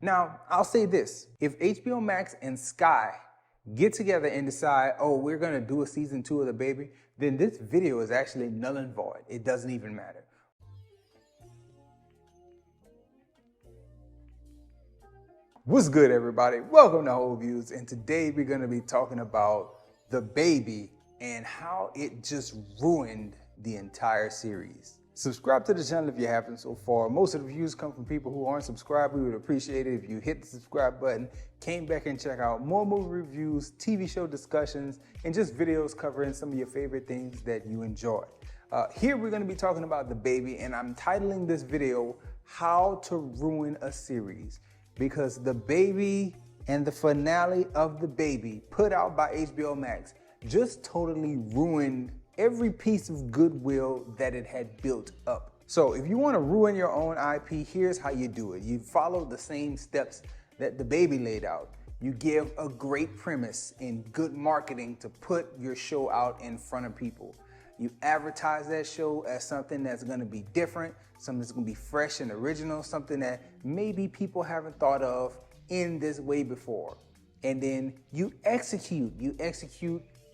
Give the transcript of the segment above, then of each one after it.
Now, I'll say this. If HBO Max and Sky get together and decide, oh, we're gonna do a season 2 of The Baby, then this video is actually null and void. It doesn't even matter. What's good, everybody? Welcome to Whole Views, and today we're gonna be talking about The Baby and how it just ruined the entire series. Subscribe to the channel if you haven't so far. Most of the views come from people who aren't subscribed. We would appreciate it if you hit the subscribe button, came back and check out more movie reviews, TV show discussions, and just videos covering some of your favorite things that you enjoy. Here we're gonna be talking about The Baby, and I'm titling this video, How to Ruin a Series, because The Baby and the finale of The Baby put out by HBO Max just totally ruined every piece of goodwill that it had built up. So if you want to ruin your own IP, here's how you do it. You follow the same steps that The Baby laid out. You give a great premise and good marketing to put your show out in front of people. You advertise that show as something that's going to be different, something that's going to be fresh and original, something that maybe people haven't thought of in this way before. And then you execute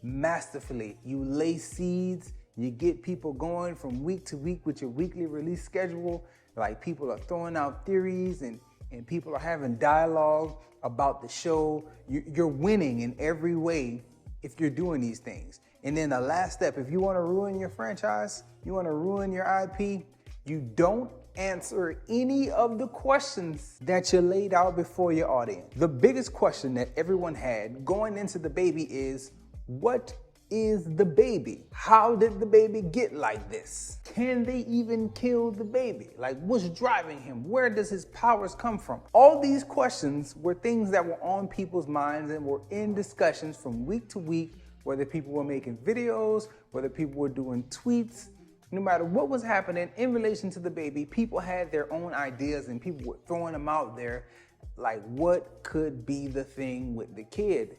masterfully. You lay seeds, you get people going from week to week with your weekly release schedule. Like, people are throwing out theories and people are having dialogue about the show. You're winning in every way if you're doing these things. And then the last step, if you want to ruin your franchise, you want to ruin your IP, you don't answer any of the questions that you laid out before your audience. The biggest question that everyone had going into The Baby is, what is The Baby? How did The Baby get like this? Can they even kill The Baby? Like, what's driving him? Where does his powers come from? All these questions were things that were on people's minds and were in discussions from week to week, whether people were making videos, whether people were doing tweets. No matter what was happening in relation to The Baby, people had their own ideas and people were throwing them out there, like, what could be the thing with the kid?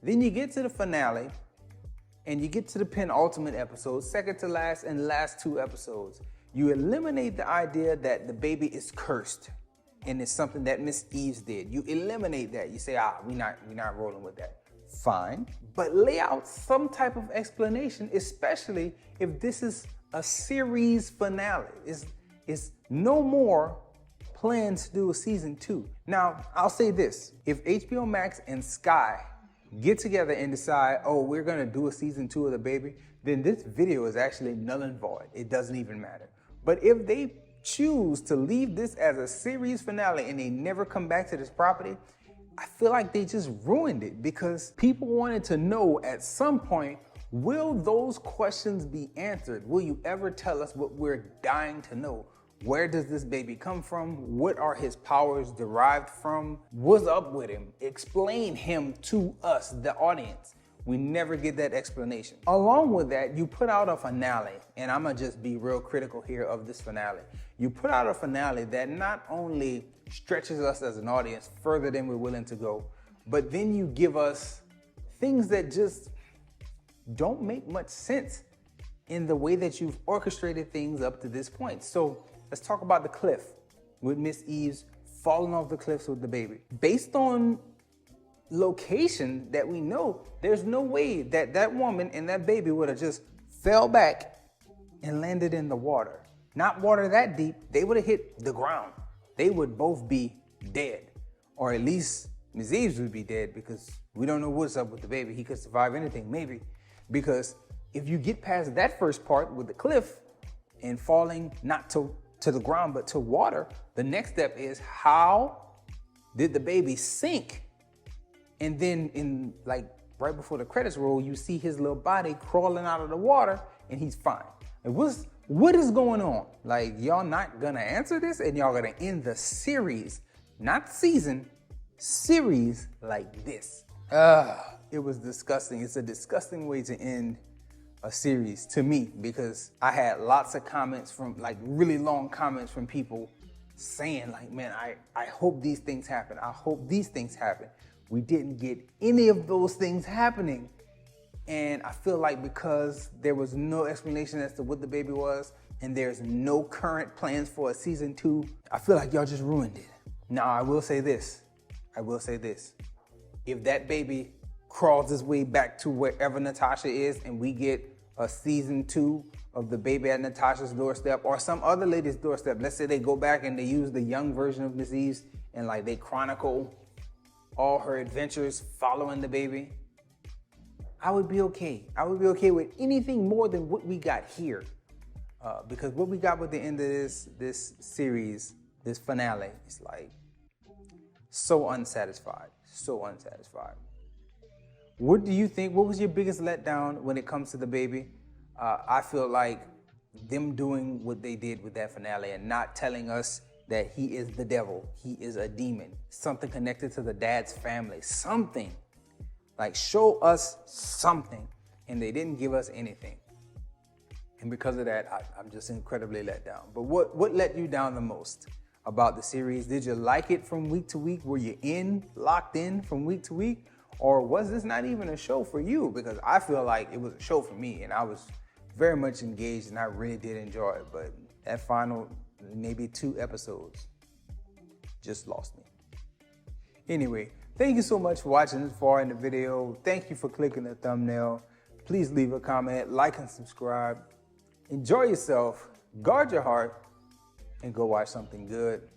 Then you get to the finale and you get to the penultimate episode, second to last and last 2 episodes. You eliminate the idea that The Baby is cursed and it's something that Miss Eves did. You eliminate that. You say, we're not rolling with that. Fine, but lay out some type of explanation, especially if this is a series finale. It's no more plans to do a season 2. Now, I'll say this, if HBO Max and Sky get together and decide, oh, we're gonna do a season 2 of The Baby, then this video is actually null and void. It doesn't even matter. But if they choose to leave this as a series finale and they never come back to this property, I feel like they just ruined it, because people wanted to know at some point, will those questions be answered? Will you ever tell us what we're dying to know? Where does this baby come from? What are his powers derived from? What's up with him? Explain him to us, the audience. We never get that explanation. Along with that, you put out a finale, and I'm gonna just be real critical here of this finale. You put out a finale that not only stretches us as an audience further than we're willing to go, but then you give us things that just don't make much sense in the way that you've orchestrated things up to this point. So let's talk about the cliff with Miss Eves falling off the cliffs with The Baby. Based on location that we know, there's no way that that woman and that baby would have just fell back and landed in the water. Not water that deep, they would have hit the ground. They would both be dead. Or at least Miss Eves would be dead, because we don't know what's up with The Baby. He could survive anything, maybe. Because if you get past that first part with the cliff and falling not to the ground but to water, the next step is, how did The Baby sink? And then in, like, right before the credits roll, you see his little body crawling out of the water and he's fine. And what is going on? Like, y'all not gonna answer this, and y'all gonna end the series, not season, series like this. It was disgusting. It's a disgusting way to end a series to me, because I had lots of comments from, like, really long comments from people saying, like, man, I hope these things happen. I hope these things happen. We didn't get any of those things happening. And I feel like because there was no explanation as to what The Baby was, and there's no current plans for a season 2, I feel like y'all just ruined it. Now, I will say this. If that baby crawls his way back to wherever Natasha is and we get a season 2 of the baby at Natasha's doorstep or some other lady's doorstep, let's say they go back and they use the young version of Miss Eves and like they chronicle all her adventures following the baby, I would be okay. I would be okay with anything more than what we got here. Because what we got with the end of this series, this finale, is like so unsatisfied. What do you think? What was your biggest letdown when it comes to the baby? I feel like them doing what they did with that finale and not telling us that he is the devil, he is a demon, something connected to the dad's family, something. Like, show us something. And they didn't give us anything. And because of that, I'm just incredibly let down. But what let you down the most about the series? Did you like it from week to week? Were you locked in from week to week? Or was this not even a show for you? Because I feel like it was a show for me and I was very much engaged and I really did enjoy it. But that final maybe 2 episodes just lost me. Anyway, thank you so much for watching this far in the video. Thank you for clicking the thumbnail. Please leave a comment, like and subscribe. Enjoy yourself, guard your heart, and go watch something good.